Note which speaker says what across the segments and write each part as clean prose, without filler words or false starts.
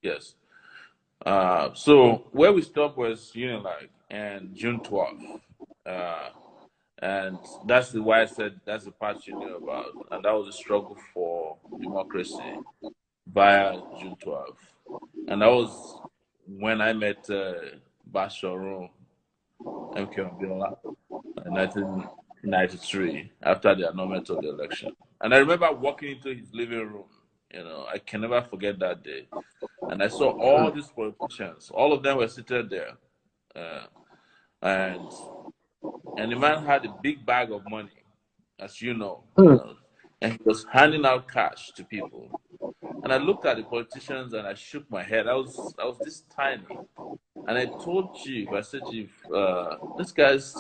Speaker 1: Yes. So where we stopped was Unilag and June 12th. Uh, and that's the why I said that's the part you knew about. And that was a struggle for democracy via June 12th. And that was when I met Basharon MK Abiola in 1993 after the annulment of the election. And I remember walking into his living room. I can never forget that day. And I saw all these politicians. All of them were seated there. Uh, and and the man had a big bag of money, as and he was handing out cash to people. And I looked at the politicians and I shook my head. I was this tiny. And I told Chief, I said, Chief, these guys,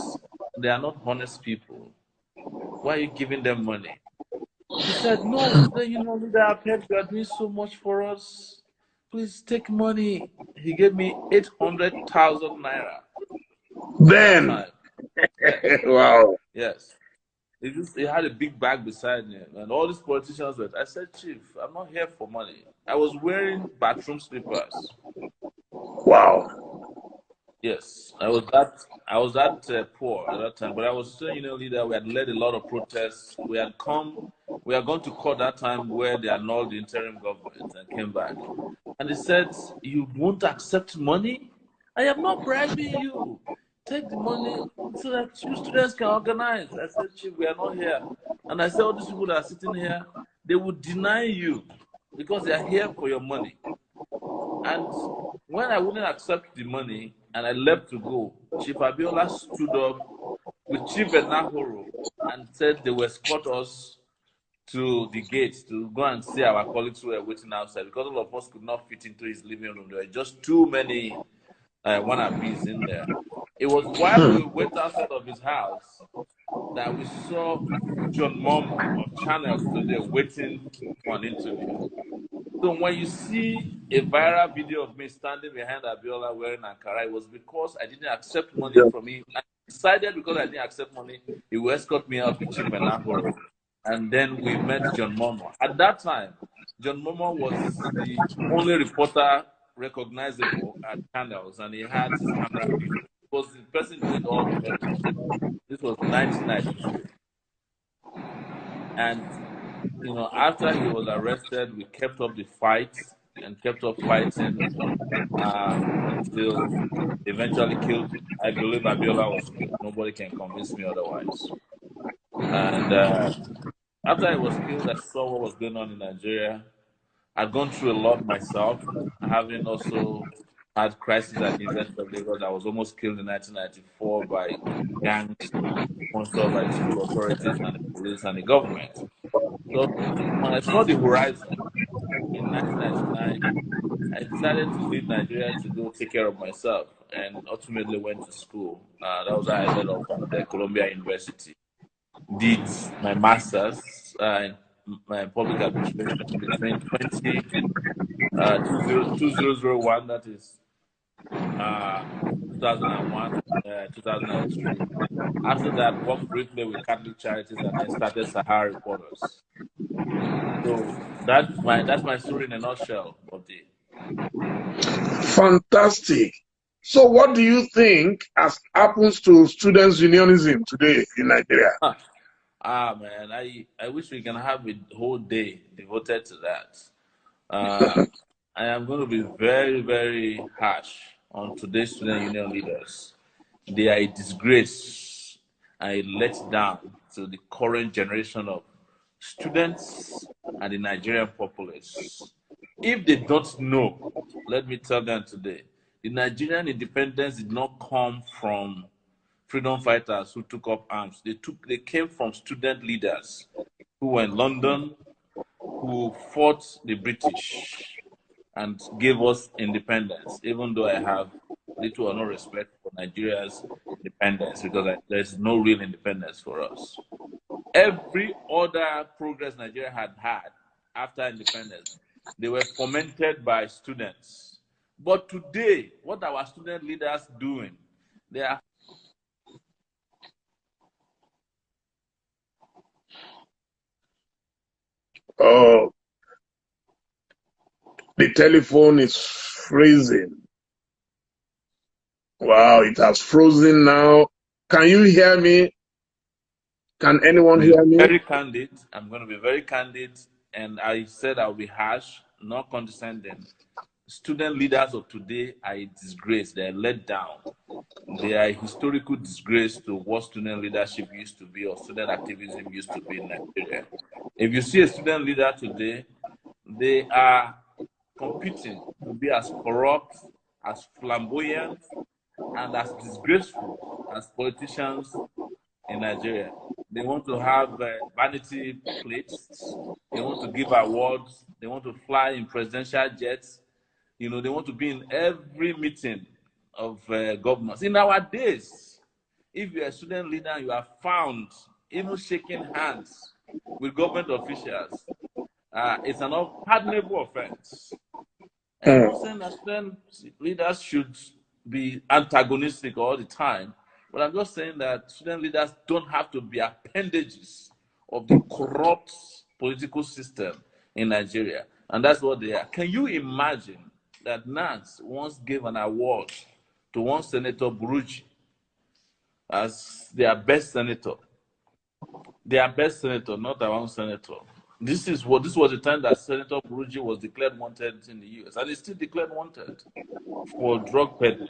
Speaker 1: they are not honest people. Why are you giving them money? He said, no, they are paid. You are doing so much for us. Please take money. He gave me 800,000 naira at that
Speaker 2: Then,
Speaker 1: time. Yes,
Speaker 2: wow.
Speaker 1: yes. He had a big bag beside him, and all these politicians were. I said, Chief, I'm not here for money. I was wearing bathroom slippers.
Speaker 2: Wow.
Speaker 1: Yes, I was that poor at that time, but I was still leader. We had led a lot of protests. We had gone to court that time where they annulled the interim government and came back. And they said, "You won't accept money? I am not bribing you. Take the money so that you students can organize." I said, "Chief, we are not here." And I said, "All these people that are sitting here, they would deny you because they are here for your money." And when I wouldn't accept the money and I left to go, Chief Abiola stood up with Chief Enahoro and said they will escort us to the gate to go and see our colleagues who were waiting outside because all of us could not fit into his living room. There were just too many wannabes in there. It was while we went outside of his house that we saw John Momo of Channels Today waiting for an interview. So when you see a viral video of me standing behind Abiola wearing Ankara, it was because I didn't accept money from him. I decided because I didn't accept money, he will escort me out with Chief Enahoro. And then we met John Momo. At that time, John Momo was the only reporter recognizable at channels, and he had his camera. He was the person doing all the coverage. This was 1993. And after he was arrested, we kept up the fight and kept up fighting until eventually killed. I believe Abiola was killed. Nobody can convince me otherwise. And after he was killed, I saw what was going on in Nigeria. I'd gone through a lot myself, having also had crisis at the University of Lagos. I was almost killed in 1994 by gangs sponsored by the school authorities and the police and the government. So when I saw the horizon in 1999, I decided to leave Nigeria to go take care of myself and ultimately went to school. That was how I ended up at Columbia University. Did my master's in my public administration between 2001, that is 2001, 2003. After that, worked briefly with Catholic Charities and then started Sahara Reporters. So that's my story in a nutshell, BobDee.
Speaker 2: Fantastic. So, what do you think has happens to students' unionism today in Nigeria?
Speaker 1: Man, I wish we can have a whole day devoted to that. Uh, I am going to be very, very harsh on today's student union leaders. They are a disgrace and a letdown to the current generation of students and the Nigerian populace. If they don't know, let me tell them today, the Nigerian independence did not come from freedom fighters who took up arms. They came from student leaders who were in London, who fought the British and gave us independence, even though I have little or no respect for Nigeria's independence because there's no real independence for us. Every other progress Nigeria had had after independence, they were fomented by students. But today, what are our student leaders doing? They are
Speaker 2: Oh, The telephone is freezing. Wow, it has frozen now. Can you hear me? Can anyone
Speaker 1: Be
Speaker 2: hear me?
Speaker 1: very candid. I'm going to be very candid. And I said I'll be harsh, not condescending. Student leaders of today are a disgrace. They're let down. They are a historical disgrace to what student leadership used to be or student activism used to be in Nigeria. If you see a student leader today, they are competing to be as corrupt, as flamboyant, and as disgraceful as politicians in Nigeria. They want to have vanity plates. They want to give awards. They want to fly in presidential jets. You know, they want to be in every meeting of governors. In our days, if you're a student leader and you are found even shaking hands with government officials, it's an unpardonable offense. And I'm not saying that student leaders should be antagonistic all the time, but I'm just saying that student leaders don't have to be appendages of the corrupt political system in Nigeria. And that's what they are. Can you imagine that Nance once gave an award to one Senator Buruji as their best senator? Their best senator, not our own senator. This was the time that Senator Buruji was declared wanted in the US, and he's still declared wanted for drug peddling.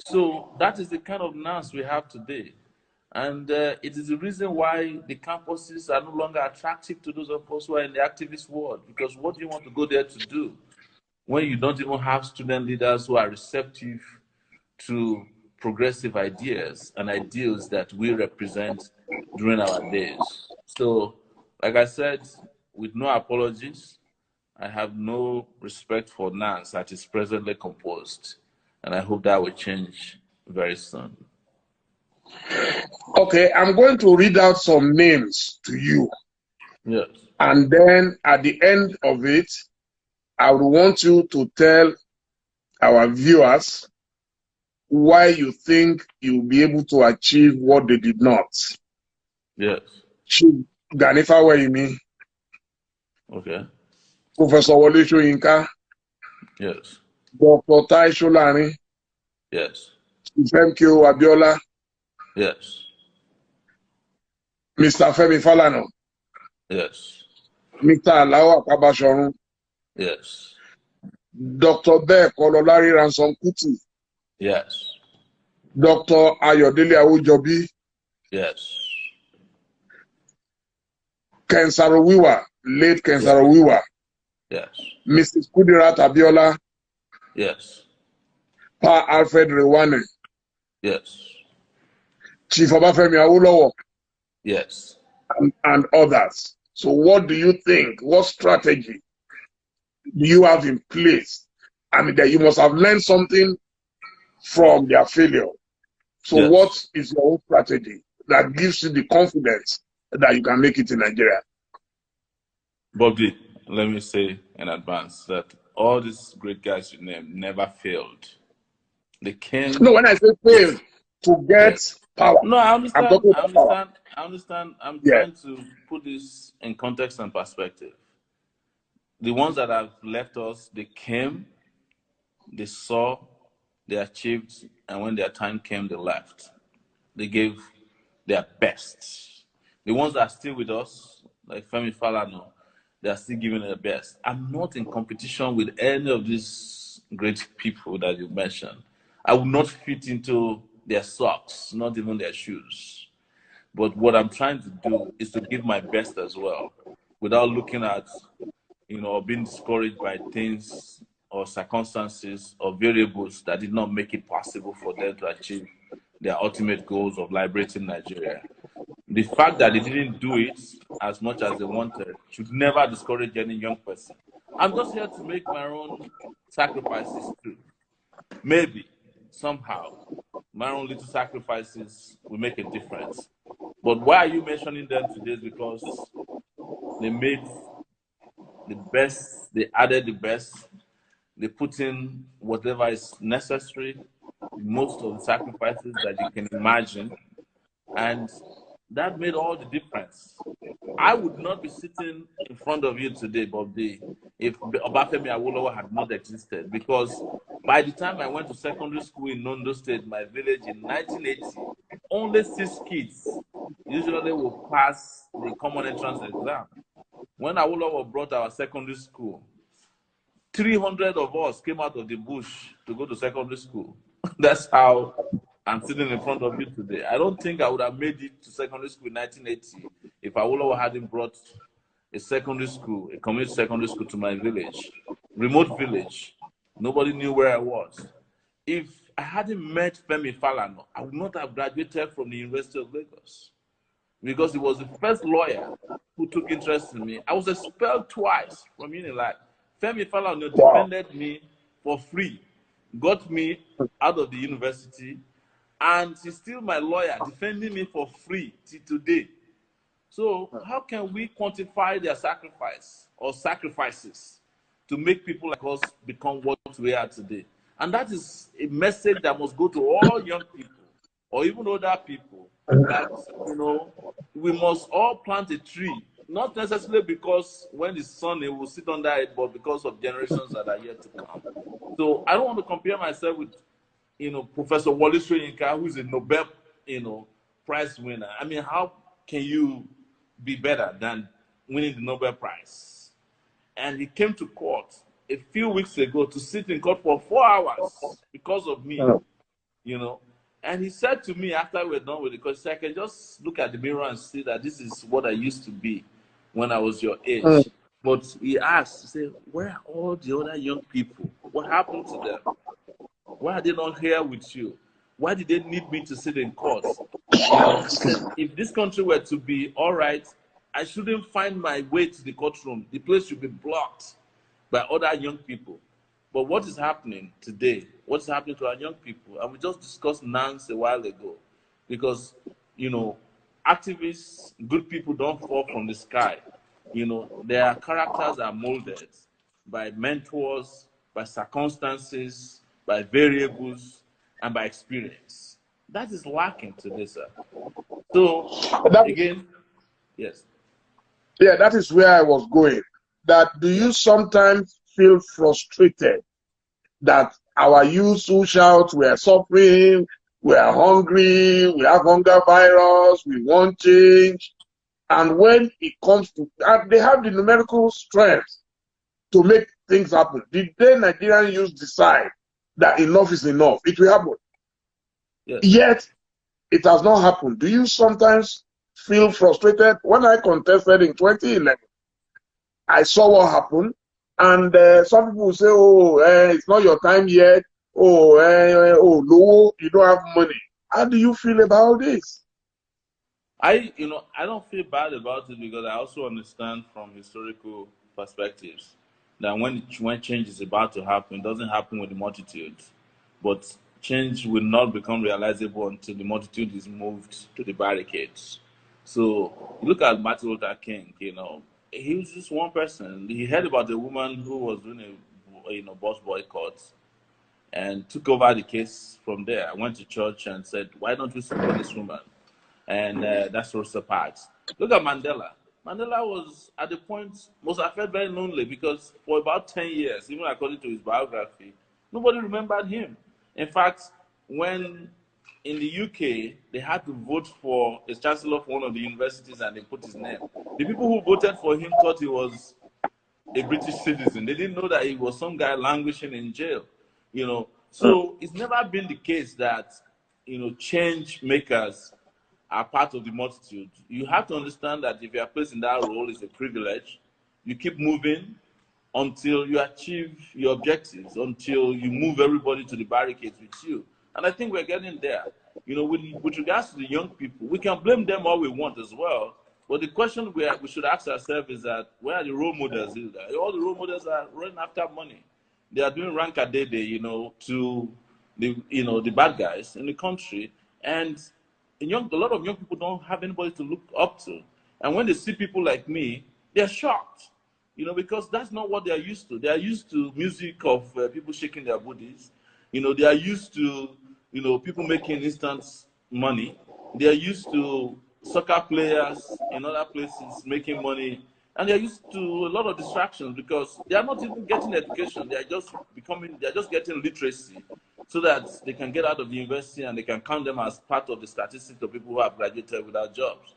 Speaker 1: So that is the kind of NAS we have today. And it is the reason why the campuses are no longer attractive to those of us who are in the activist world. Because what do you want to go there to do when you don't even have student leaders who are receptive to progressive ideas and ideals that we represent during our days? So, like I said, with no apologies, I have no respect for Nance that is presently composed, and I hope that will change very soon.
Speaker 2: Okay, I'm going to read out some names to you.
Speaker 1: Yes.
Speaker 2: And then at the end of it, I would want you to tell our viewers why you think you'll be able to achieve what they did not.
Speaker 1: Yes.
Speaker 2: Chief Gani Faweyimi,
Speaker 1: Okay.
Speaker 2: Professor Wole Soyinka,
Speaker 1: Yes.
Speaker 2: Dr. Tai Solarin,
Speaker 1: Yes.
Speaker 2: Ifemkio Abiola,
Speaker 1: Yes.
Speaker 2: Mr. Femi Falana,
Speaker 1: Yes.
Speaker 2: Mr. Alao Akabashorun,
Speaker 1: Yes.
Speaker 2: Dr. Bek Ololari Ransom Kuti,
Speaker 1: Yes.
Speaker 2: Dr. Ayodele Awojobi,
Speaker 1: Yes.
Speaker 2: Ken Saro-Wiwa, late Ken
Speaker 1: Yes.
Speaker 2: Saro-Wiwa,
Speaker 1: Yes.
Speaker 2: Mrs. Kudirat Abiola,
Speaker 1: Yes.
Speaker 2: Pa Alfred Rewane,
Speaker 1: Yes.
Speaker 2: Chief Obafemi Awolowo,
Speaker 1: Yes.
Speaker 2: and others. So what do you think? What strategy do you have in place? I mean, that you must have learned something from their failure. So
Speaker 1: Yes.
Speaker 2: what is your own strategy that gives you the confidence that you can make it in Nigeria?
Speaker 1: BobDee, let me say in advance that all these great guys you named never failed. They came.
Speaker 2: No, when I say failed, to get
Speaker 1: Yes.
Speaker 2: power.
Speaker 1: No, I
Speaker 2: I'm
Speaker 1: understand.
Speaker 2: talking
Speaker 1: I
Speaker 2: about power.
Speaker 1: understand. I understand. I'm
Speaker 2: Yeah.
Speaker 1: trying to put this in context and perspective. The ones that have left us, they came, they saw, they achieved, and when their time came, they left. They gave their best. The ones that are still with us, like Femi Falana, they are still giving their best. I'm not in competition with any of these great people that you mentioned. I would not fit into their socks, not even their shoes. But what I'm trying to do is to give my best as well, without looking at, being discouraged by things or circumstances or variables that did not make it possible for them to achieve their ultimate goals of liberating Nigeria. The fact that they didn't do it as much as they wanted should never discourage any young person. I'm just here to make my own sacrifices too. Maybe, somehow, my own little sacrifices will make a difference. But why are you mentioning them today? Because they made the best, they added the best, they put in whatever is necessary, most of the sacrifices that you can imagine, and that made all the difference. I would not be sitting in front of you today, BobDee, if Obafemi Awolowo had not existed, because by the time I went to secondary school in Ondo State, my village, in 1980, only 6 kids usually will pass the common entrance exam. When Awolowo brought our secondary school, 300 of us came out of the bush to go to secondary school. That's how I'm sitting in front of you today. I don't think I would have made it to secondary school in 1980 if Awolowo hadn't brought a secondary school, a community secondary school to my village, remote village. Nobody knew where I was. If I hadn't met Femi Falana, I would not have graduated from the University of Lagos, because he was the first lawyer who took interest in me. I was expelled twice from Unilag. Femi Falana defended me for free, got me out of the university, and he's still my lawyer, defending me for free till today. So how can we quantify their sacrifice or sacrifices to make people like us become what we are today? And that is a message that must go to all young people or even older people, that, you know, we must all plant a tree, not necessarily because when the sun, it will sit under it, but because of generations that are yet to come. So I don't want to compare myself with, you know, Professor Wole Soyinka, who is a Nobel, you know, Prize winner. I mean, how can you be better than winning the Nobel Prize? And he came to court a few weeks ago to sit in court for 4 hours because of me, you know. And he said to me after we were done with the court, he said, I can just look at the mirror and see that this is what I used to be when I was your age. But he asked, he said, where are all the other young people? What happened to them? Why are they not here with you? Why did they need me to sit in court? You know, he said, if this country were to be all right, I shouldn't find my way to the courtroom. The place should be blocked by other young people. But what is happening today? What's happening to our young people? And we just discussed NANS a while ago. Because, you know, activists, good people don't fall from the sky. You know, their characters are molded by mentors, by circumstances, by variables, and by experience. That is lacking today, sir. So, again, yes.
Speaker 2: Yeah, that is where I was going. That do you sometimes feel frustrated that our youth who shout, we are suffering, we are hungry, we have hunger virus, we want change, and when it comes to, and they have the numerical strength to make things happen. Did the Nigerian youth decide that enough is enough? It will happen.
Speaker 1: Yes.
Speaker 2: Yet, it has not happened. Do you sometimes feel frustrated? When I contested in 2011, I saw what happened, and some people will say, "Oh, it's not your time yet. Oh, no, you don't have money." How do you feel about this?
Speaker 1: I don't feel bad about it, because I also understand from historical perspectives that when change is about to happen, it doesn't happen with the multitude, but change will not become realizable until the multitude is moved to the barricades. So look at Martin Luther King. You know, he was just one person. He heard about a woman who was doing a bus boycott, and took over the case from there. I went to church and said, "Why don't we support this woman?" And that's Rosa Parks. Look at Mandela. Mandela was at the point, must have felt very lonely, because for about 10 years, even according to his biography, nobody remembered him. In fact, when in the UK, they had to vote for a chancellor for one of the universities, and they put his name. The people who voted for him thought he was a British citizen. They didn't know that he was some guy languishing in jail. You know, so it's never been the case that, you know, change makers are part of the multitude. You have to understand that if you are placed in that role, it's a privilege. You keep moving until you achieve your objectives, until you move everybody to the barricades with you. And I think we're getting there. You know, with regards to the young people, we can blame them all we want as well. But the question we should ask ourselves is that, where are the role models? All the role models are running after money. They are doing rank a day, you know, to the bad guys in the country. And a lot of young people don't have anybody to look up to. And when they see people like me, they're shocked, you know, because that's not what they're used to. They are used to music of people shaking their booties. You know, they are used to, you know, people making instant money. They are used to soccer players in other places making money And they're used to a lot of distractions because they are not even getting education. They are just getting literacy so that they can get out of the university and they can count them as part of the statistics of people who have graduated without jobs.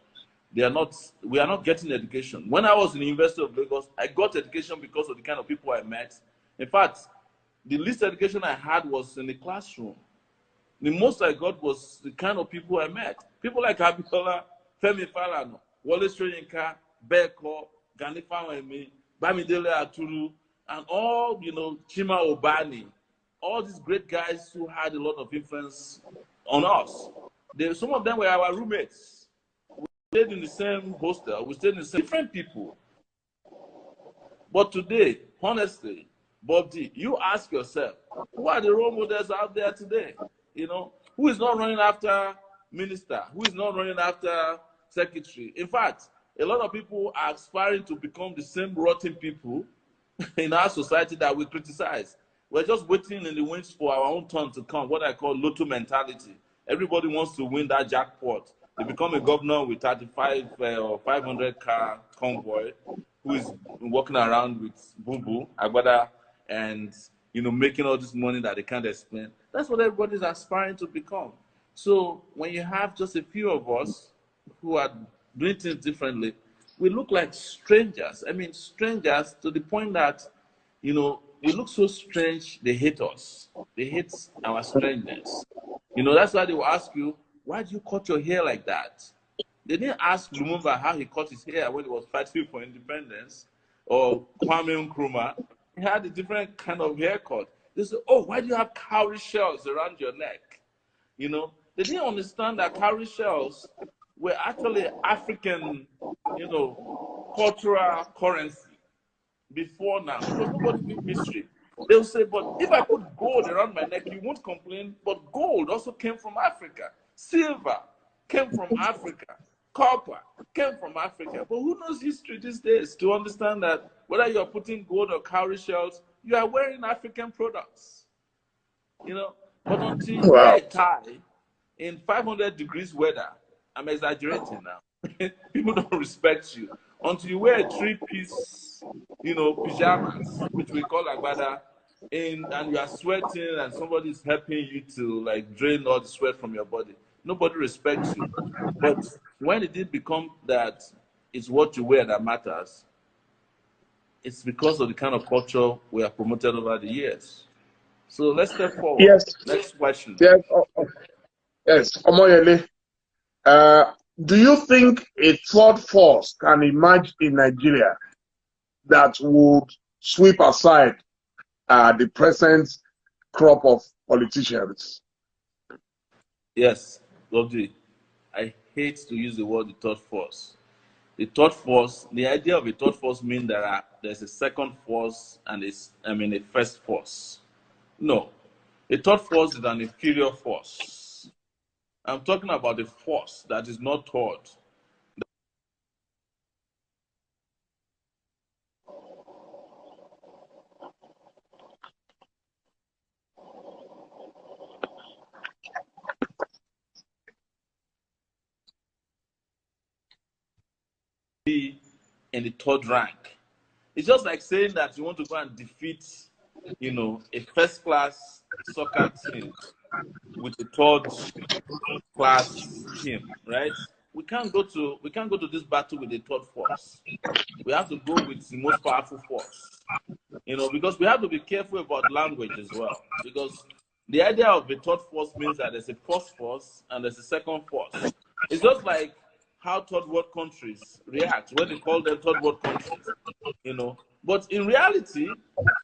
Speaker 1: We are not getting education. When I was in the University of Lagos, I got education because of the kind of people I met. In fact, the least education I had was in the classroom. The most I got was the kind of people I met. People like Abiola, Femi Falana, Wole Soyinka, Beko, Gani Fawemi, Bamidele Aturu, and all, Chima Obani, all these great guys who had a lot of influence on us. Some of them were our roommates. We stayed in the same hostel. We stayed in the same different people. But today, honestly, BobDee, you ask yourself, who are the role models out there today? Who is not running after minister? Who is not running after secretary? In fact, a lot of people are aspiring to become the same rotten people in our society that we criticize. We're just waiting in the wings for our own turn to come, what I call lotto mentality. Everybody wants to win that jackpot. They become a governor with 35 or 500 car convoy who is walking around with boo-boo, agbada, and making all this money that they can't explain. That's what everybody's aspiring to become. So when you have just a few of us who are doing things differently, we look like strangers. I mean, strangers to the point that, we look so strange, they hate us. They hate our strangeness. That's why they will ask you, why do you cut your hair like that? They didn't ask Lumumba how he cut his hair when he was fighting for independence, or Kwame Nkrumah. He had a different kind of haircut. They said, oh, why do you have cowrie shells around your neck? They didn't understand that cowrie shells were actually African, cultural currency before now. Because nobody knew history. They'll say, but if I put gold around my neck, you won't complain. But gold also came from Africa. Silver came from Africa. Copper came from Africa. But who knows history these days to understand that whether you're putting gold or cowrie shells, you are wearing African products. But until you wear a tie in 500 degrees weather, I'm exaggerating now, people don't respect you. Until you wear a three-piece, pajamas, which we call agbada, and you are sweating and somebody's helping you to drain all the sweat from your body, nobody respects you. But when it did become that it's what you wear that matters, it's because of the kind of culture we have promoted over the years. So let's step forward.
Speaker 2: Yes.
Speaker 1: Next question.
Speaker 2: Yes. Yes. Omoyele, do you think a third force can emerge in Nigeria that would sweep aside the present crop of politicians?
Speaker 1: Yes, BobDee. I hate to use the word the third force. The third force, the idea of a third force means there's a second force and a first force. No, a third force is an inferior force. I'm talking about a force that is not third. Be in the third rank. It's just like saying that you want to go and defeat, a first-class soccer team with a third-class team, right? We can't go to this battle with the third force. We have to go with the most powerful force, because we have to be careful about language as well. Because the idea of a third force means that there's a first force and there's a second force. It's just like how third world countries react when they call them third world countries, But in reality,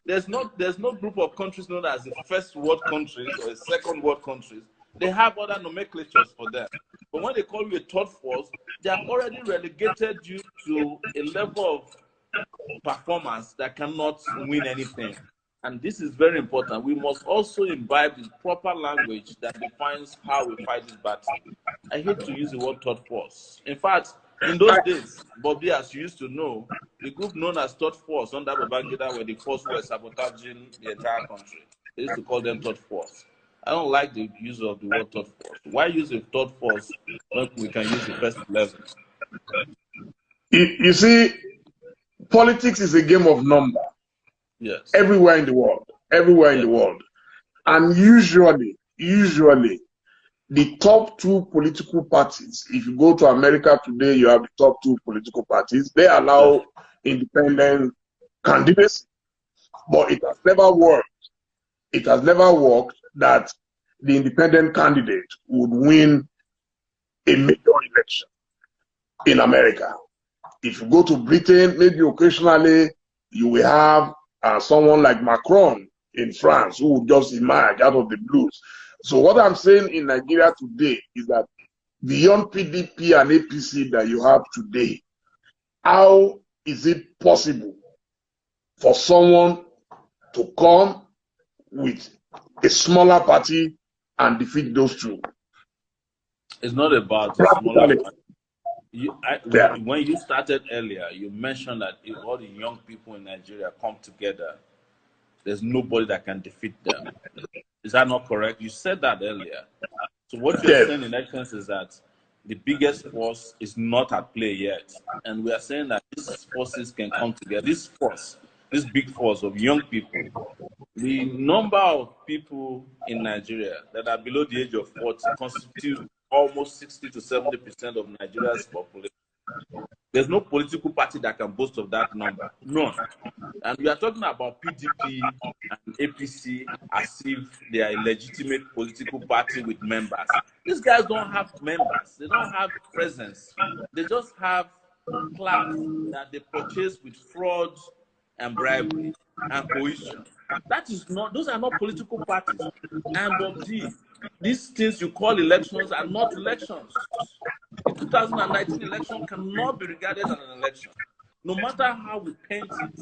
Speaker 1: there's no group of countries known as the first world countries or the second world countries. They have other nomenclatures for them. But when they call you a third force, they have already relegated you to a level of performance that cannot win anything. And this is very important. We must also imbibe the proper language that defines how we fight this battle. I hate to use the word third force. In fact, in those days, BobDee, as you used to know, the group known as third force under Babangida were the force who were sabotaging the entire country. They used to call them third force. I don't like the use of the word third force. Why use a third force when we can use the first 11?
Speaker 2: You see, Politics is a game of number.
Speaker 1: Yes.
Speaker 2: Everywhere in the world. Everywhere in the world. And usually, the top two political parties, if you go to America today, you have the top two political parties. They allow independent candidates, but it has never worked. It has never worked that the independent candidate would win a major election in America. If you go to Britain, maybe occasionally you will have someone like Macron in France who will just emerge out of the blues. So what I'm saying in Nigeria today is that beyond PDP and APC that you have today, how is it possible for someone to come with a smaller party and defeat those two?
Speaker 1: It's not about the smaller party. When you started earlier, you mentioned that if all the young people in Nigeria come together, there's nobody that can defeat them. Is that not correct? You said that earlier. So what you're saying in essence is that the biggest force is not at play yet. And we are saying that these forces can come together. This force, this big force of young people, the number of people in Nigeria that are below the age of 40 constitute almost 60 to 70% of Nigeria's population. There's no political party that can boast of that number. None. And we are talking about PDP and APC as if they are a legitimate political party with members. These guys don't have members. They don't have presence. They just have class that they purchase with fraud and bribery and coercion. That is not, those are not political parties. And BobDee, these things you call elections are not elections. The 2019 election cannot be regarded as an election. No matter how we paint it,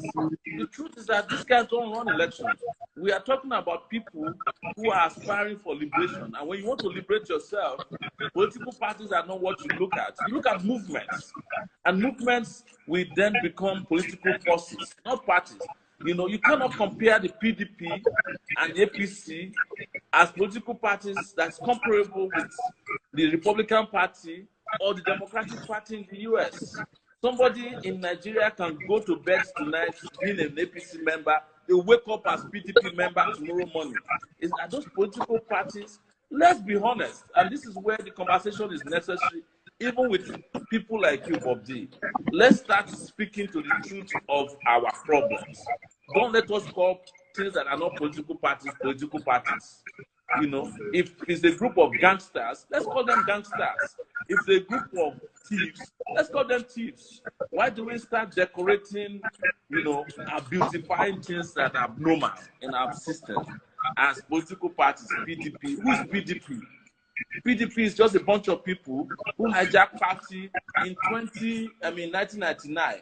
Speaker 1: the truth is that these guys don't run elections. We are talking about people who are aspiring for liberation. And when you want to liberate yourself, political parties are not what you look at. You look at movements. And movements will then become political forces, not parties. You know, you cannot compare the PDP and the APC as political parties that's comparable with the Republican Party or the Democratic Party in the US. Somebody in Nigeria can go to bed tonight being an APC member, they wake up as PDP member tomorrow morning. Are those political parties? Let's be honest, and this is where the conversation is necessary, even with people like you, BobDee. Let's start speaking to the truth of our problems. Don't let us call things that are not political parties, political parties. You know, if it's a group of gangsters, let's call them gangsters. If it's a group of thieves, let's call them thieves. Why do we start decorating, you know, beautifying things that are abnormal in our system as political parties? PDP. Who is PDP? PDP is just a bunch of people who hijacked party in 1999,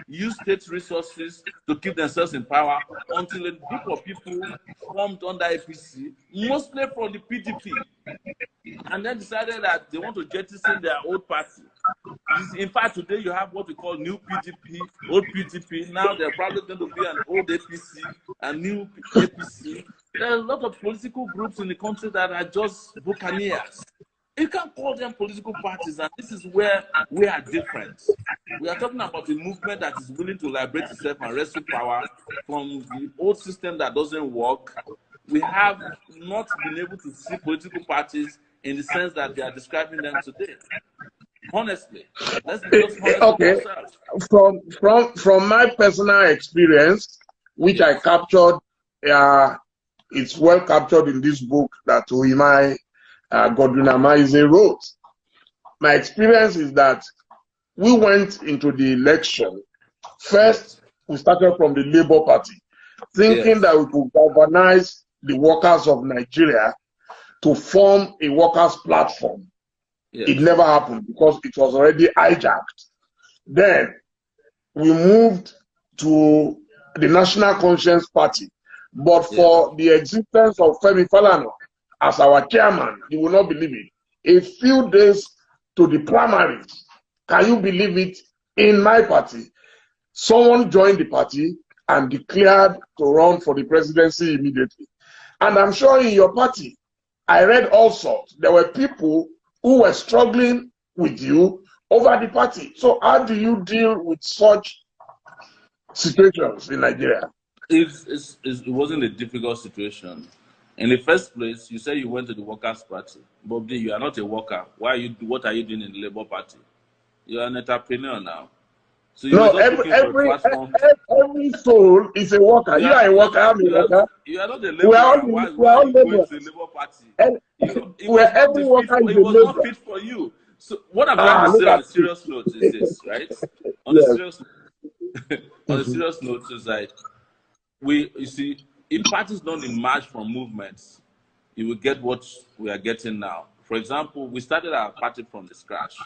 Speaker 1: used state resources to keep themselves in power until a group of people formed under APC, mostly from the PDP, and then decided that they want to jettison their old party. In fact, today you have what we call new PDP, old PDP. Now they're probably going to be an old APC, a new APC. There are a lot of political groups in the country that are just buccaneers. You can't call them political parties, and this is where we are different. We are talking about a movement that is willing to liberate itself and wrestle power from the old system that doesn't work. We have not been able to see political parties in the sense that they are describing them today. Honestly, let's be just honest with ourselves.
Speaker 2: From my personal experience, which I captured, it's well captured in this book that Ohimai Godwin Amaeze wrote. My experience is that we went into the election. First, we started from the Labour Party, thinking that we could galvanize the workers of Nigeria to form a workers' platform. It never happened because it was already hijacked. Then we moved to the National Conscience Party. But for the existence of Femi Falana as our chairman, you will not believe it. A few days to the primaries, can you believe it? In my party, someone joined the party and declared to run for the presidency immediately. And I'm sure in your party, I read all sorts. There were people who were struggling with you over the party. So how do you deal with such situations in Nigeria?
Speaker 1: It wasn't a difficult situation. In the first place, you say you went to the Workers' Party. BobDee, you are not a worker. What are you doing in the Labour Party? You are an entrepreneur now. So you were
Speaker 2: No,
Speaker 1: just looking for a platform.
Speaker 2: every soul is a worker. You are a worker, I'm a worker.
Speaker 1: You are not a
Speaker 2: We are all,
Speaker 1: laborer.
Speaker 2: we
Speaker 1: Why
Speaker 2: are
Speaker 1: are
Speaker 2: all
Speaker 1: you going to the
Speaker 2: laborers.
Speaker 1: Labour Party?
Speaker 2: And every worker is
Speaker 1: It
Speaker 2: a
Speaker 1: was not
Speaker 2: laborer.
Speaker 1: fit for you. So what I'm trying to
Speaker 2: Look
Speaker 1: say on
Speaker 2: at
Speaker 1: a serious note is this, right? On a
Speaker 2: yes.
Speaker 1: serious on a serious note is like you see, if parties don't emerge from movements, you will get what we are getting now. For example, we started our party from the scratch.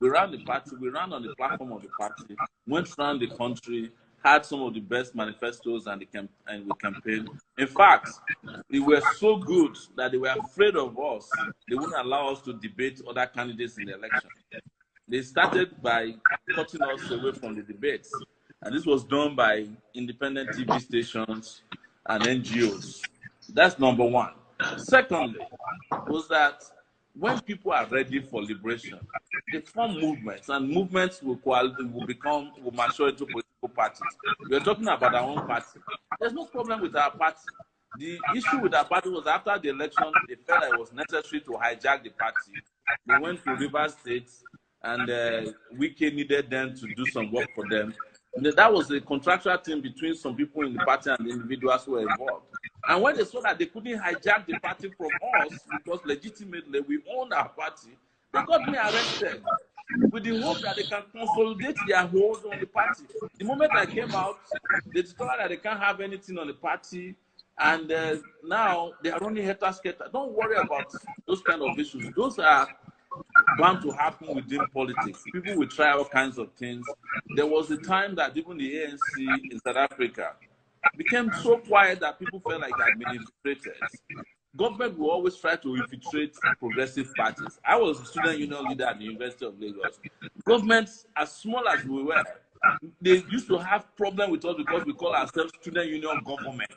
Speaker 1: We ran the party, we ran on the platform of the party, went around the country, had some of the best manifestos and we campaigned. In fact, we were so good that they were afraid of us. They wouldn't allow us to debate other candidates in the election. They started by cutting us away from the debates. And this was done by independent TV stations and NGOs. That's number one. Secondly, was that when people are ready for liberation, they form movements, and movements will mature into political parties. We are talking about our own party. There's no problem with our party. The issue with our party was after the election, they felt that it was necessary to hijack the party. They went to Rivers State, and Wike needed them to do some work for them. That was a contractual thing between some people in the party and the individuals who were involved. And when they saw that they couldn't hijack the party from us, because legitimately we own our party, they got me arrested with the hope that they can consolidate their hold on the party. The moment I came out, they discovered that they can't have anything on the party, and now they are running helter-skelter. Don't worry about those kind of issues. Those are bound to happen within politics. People will try all kinds of things. There was a time that even the ANC in South Africa became so quiet that people felt like they had been infiltrated. Government will always try to infiltrate progressive parties. I was a student union leader at the University of Lagos. Governments, as small as we were, they used to have problem with us because we call ourselves student union government.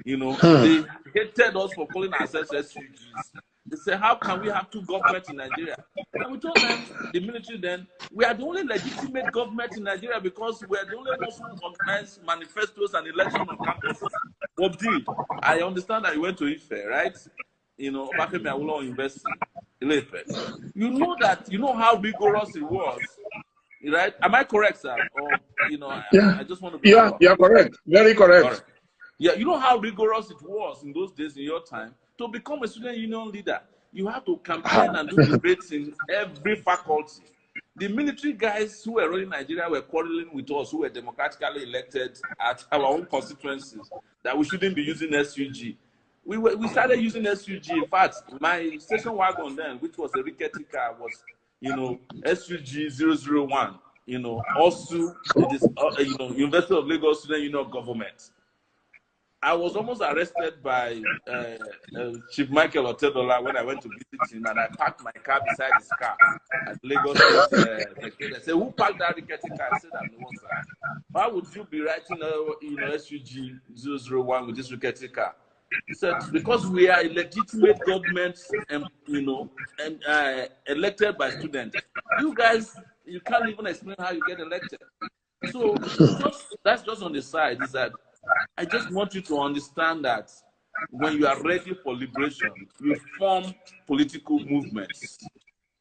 Speaker 1: You know, they hated us for calling ourselves SUGs. They said, how can we have two governments in Nigeria? And we told them, the military then, we are the only legitimate government in Nigeria because we are the only ones who organize manifestos and election on campuses. BobDee, I understand that you went to Ife, right? You know, Obafemi Awolowo University, Ife. You know how rigorous it was, right? Am I correct, sir? Or, you know, I just want to be sure.
Speaker 2: You're correct. Very correct.
Speaker 1: Yeah, you know how rigorous it was in those days in your time. To become a student union leader, you have to campaign and do debates in every faculty. The military guys who were running Nigeria were quarreling with us, who were democratically elected at our own constituencies, that we shouldn't be using SUG. We started using SUG. In fact, my station wagon then, which was a rickety car, was, you know, SUG 001. You know, also it is, you know, University of Lagos Student Union Government. I was almost arrested by Chief Michael Otedola when I went to visit him, and I parked my car beside his car at Lagos State. I said, "Who parked that rickety car?" I said, "I'm the one, sir." Why would you be writing, you know, SUG 001 with this rickety car? He said, "Because we are a legitimate government, and you know, and elected by students. You guys, you can't even explain how you get elected." So that's just on the side. Is that I just want you to understand that when you are ready for liberation, you form political movements.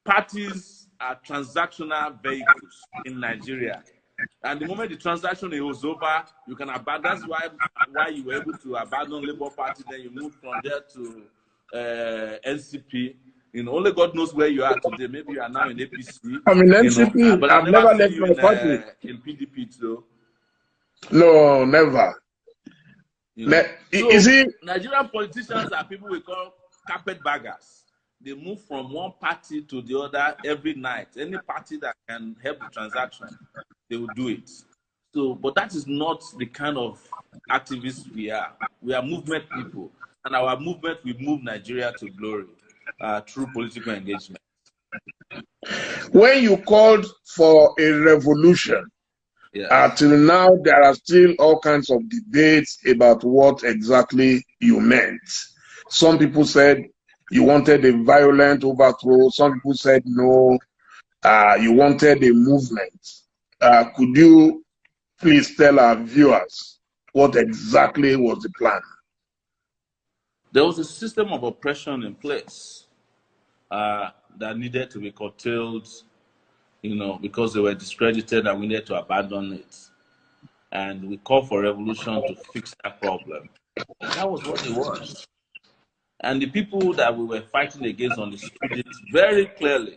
Speaker 1: Parties are transactional vehicles in Nigeria. And the moment the transaction is over, you can abandon. That's why you were able to abandon Labour Party. Then you moved from there to NCP. You know, only God knows where you are today. Maybe you are now in APC.
Speaker 2: I'm in NCP.
Speaker 1: You know, but I've never seen
Speaker 2: left
Speaker 1: you
Speaker 2: my party.
Speaker 1: In PDP, though.
Speaker 2: No, never.
Speaker 1: You know?
Speaker 2: So,
Speaker 1: Nigerian politicians are people we call carpetbaggers. They move from one party to the other every night. Any party that can help the transaction, they will do it. So, but that is not the kind of activists we are. We are movement people, and our movement will move Nigeria to glory through political engagement.
Speaker 2: When you called for a revolution, till now, there are still all kinds of debates about what exactly you meant. Some people said you wanted a violent overthrow. Some people said no, you wanted a movement. Could you Please tell our viewers what exactly was the plan.
Speaker 1: There was a system of oppression in place that needed to be curtailed, because they were discredited and we needed to abandon it. And we called for revolution to fix that problem. That was what it was. And the people that we were fighting against understood it very clearly.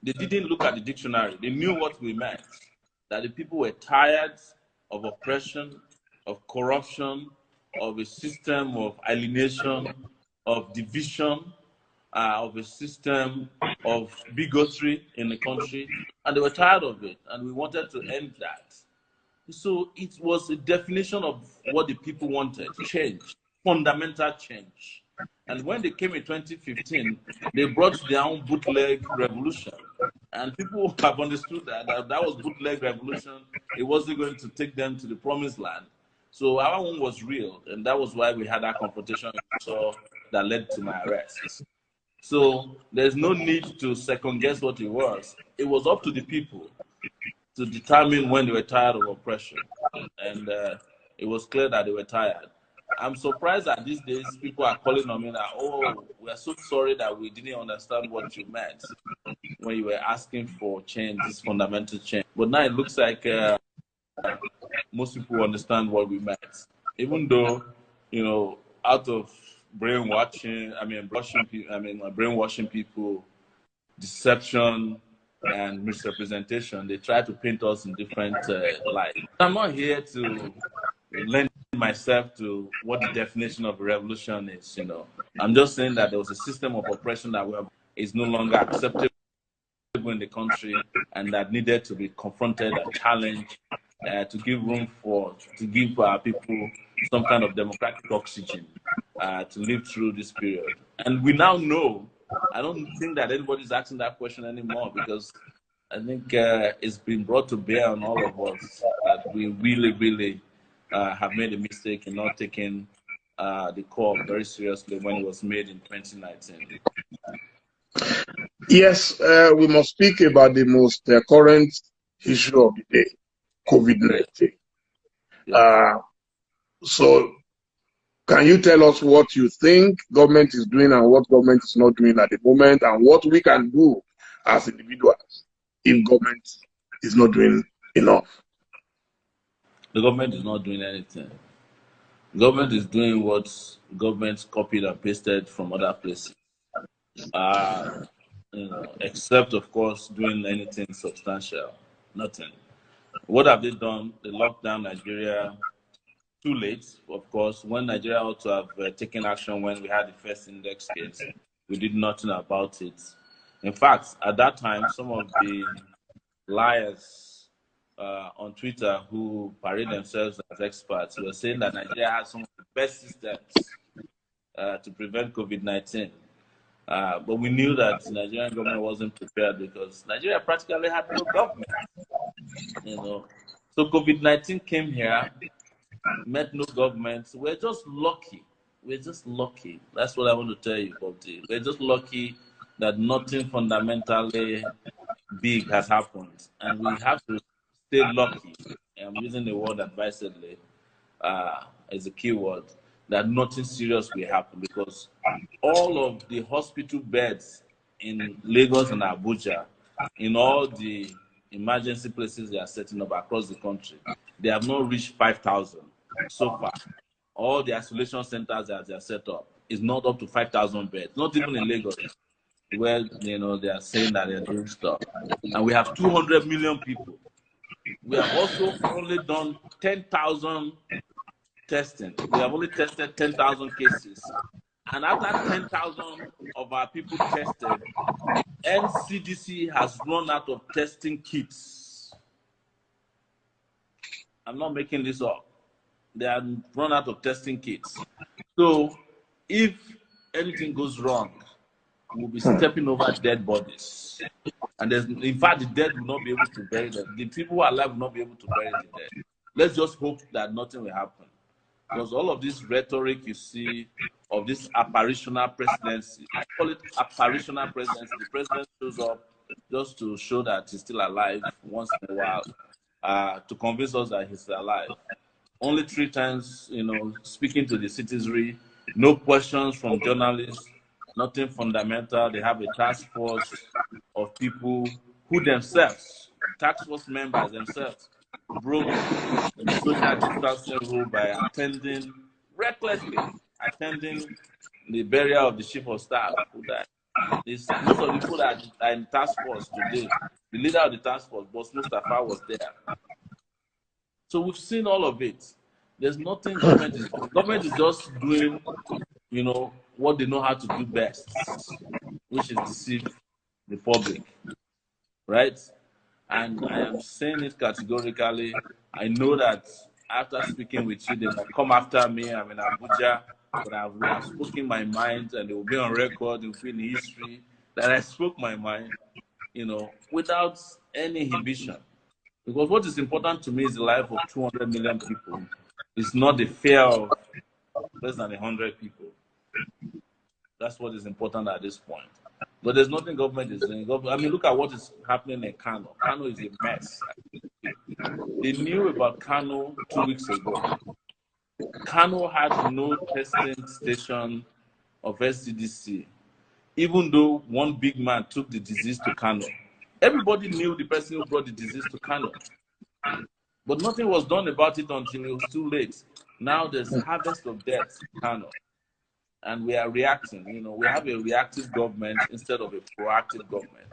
Speaker 1: They didn't look at the dictionary. They knew what we meant. That the people were tired of oppression, of corruption, of a system of alienation, of division, of a system of bigotry in the country. And they were tired of it. And we wanted to end that. So it was a definition of what the people wanted, change, fundamental change. And when they came in 2015, they brought their own bootleg revolution. And people have understood that was bootleg revolution. It wasn't going to take them to the promised land. So our one was real. And that was why we had that confrontation that led to my arrest. So there's no need to second guess what it was. It was up to the people to determine when they were tired of oppression. And it was clear that they were tired. I'm surprised that these days people are calling on me that, oh, we are so sorry that we didn't understand what you meant when you were asking for change, this fundamental change. But now it looks like most people understand what we meant. Even though, out of brainwashing people, deception, and misrepresentation, they try to paint us in different light. I'm not here to lend myself to what the definition of a revolution is. I'm just saying that there was a system of oppression that is no longer acceptable in the country, and that needed to be confronted and challenged to give our people some kind of democratic oxygen to live through this period. And we now know. I don't think that anybody's asking that question anymore, because I think it's been brought to bear on all of us that we really, really have made a mistake in not taking the call very seriously when it was made in 2019.
Speaker 2: Yes, we must speak about the most current issue of the day, COVID-19.
Speaker 1: Yes.
Speaker 2: So can you tell us what you think government is doing and what government is not doing at the moment, and what we can do as individuals if government is not doing enough?
Speaker 1: The government is not doing anything. Government is doing what government copied and pasted from other places. Except, of course, doing anything substantial. Nothing. What have they done? They locked down Nigeria too late, of course. When Nigeria ought to have taken action when we had the first index case, we did nothing about it. In fact, at that time, some of the liars on Twitter who parade themselves as experts were saying that Nigeria has some of the best systems to prevent COVID-19. But we knew that the Nigerian government wasn't prepared because Nigeria practically had no government. So COVID-19 came here, met no government. We're just lucky. We're just lucky. That's what I want to tell you, BobDee. We're just lucky that nothing fundamentally big has happened. And we have to stay lucky. I'm using the word advisedly as a key word, that nothing serious will happen, because all of the hospital beds in Lagos and Abuja, in all the emergency places they are setting up across the country, they have not reached 5,000 so far. All the isolation centers that they are set up is not up to 5,000 beds, not even in Lagos, where they are saying that they're doing stuff. And we have 200 million people. We have also only done 10,000 testing. We have only tested 10,000 cases. And after 10,000 of our people tested, NCDC has run out of testing kits. I'm not making this up. They have run out of testing kits. So if anything goes wrong, we'll be stepping over dead bodies. And in fact, the dead will not be able to bury them. The people who are alive will not be able to bury the dead. Let's just hope that nothing will happen. Because all of this rhetoric you see of this apparitional presidency, I call it apparitional presidency. The president shows up just to show that he's still alive once in a while. to convince us that he's alive. Only 3 times, speaking to the citizenry, no questions from journalists, nothing fundamental. They have a task force of people who themselves, task force members themselves, broke the social distancing rule by recklessly attending the burial of the chief of staff who died. Most of the people that are in task force today, the leader of the task force, Boss Mustafa, was there. So we've seen all of it. There's nothing government is doing. Government is just doing, what they know how to do best, which is deceive the public, right? And I am saying it categorically. I know that after speaking with you, they might come after me. I'm in Abuja, but I will have spoken my mind, and it will be on record. It will be in history that I spoke my mind, without any inhibition. Because what is important to me is the life of 200 million people. It's not the fear of less than 100 people. That's what is important at this point. But there's nothing government is doing. I mean, look at what is happening in Kano. Kano is a mess. They knew about Kano 2 weeks ago. Kano had no testing station of SCDC, even though one big man took the disease to Kano. Everybody knew the person who brought the disease to Kano. But nothing was done about it until it was too late. Now there's harvest of deaths in Kano. And we are reacting. We have a reactive government instead of a proactive government.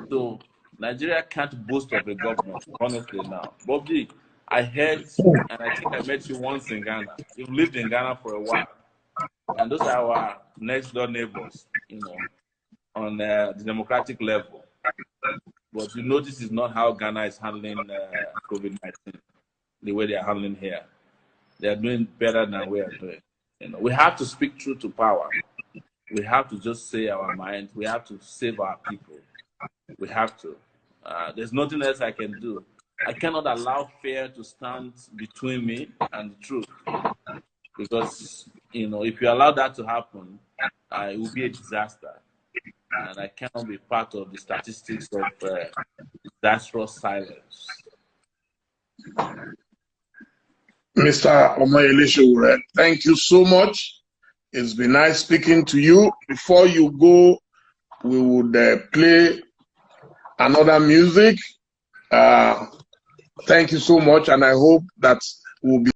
Speaker 1: So Nigeria can't boast of a government, honestly now. BobDee, I heard, and I think I met you once in Ghana. You've lived in Ghana for a while. And those are our next door neighbors, on the democratic level. But you know this is not how Ghana is handling COVID-19, the way they are handling here. They are doing better than we are doing. We have to speak truth to power. We have to just say our mind. We have to save our people. We have to. There's nothing else I can do. I cannot allow fear to stand between me and the truth. Because, if you allow that to happen, it will be a disaster. And I cannot be part of the statistics of disastrous silence.
Speaker 2: Mr. Omoyele Sowore, thank you so much. It's been nice speaking to you. Before you go, we would play another music. Thank you so much, and I hope that we'll be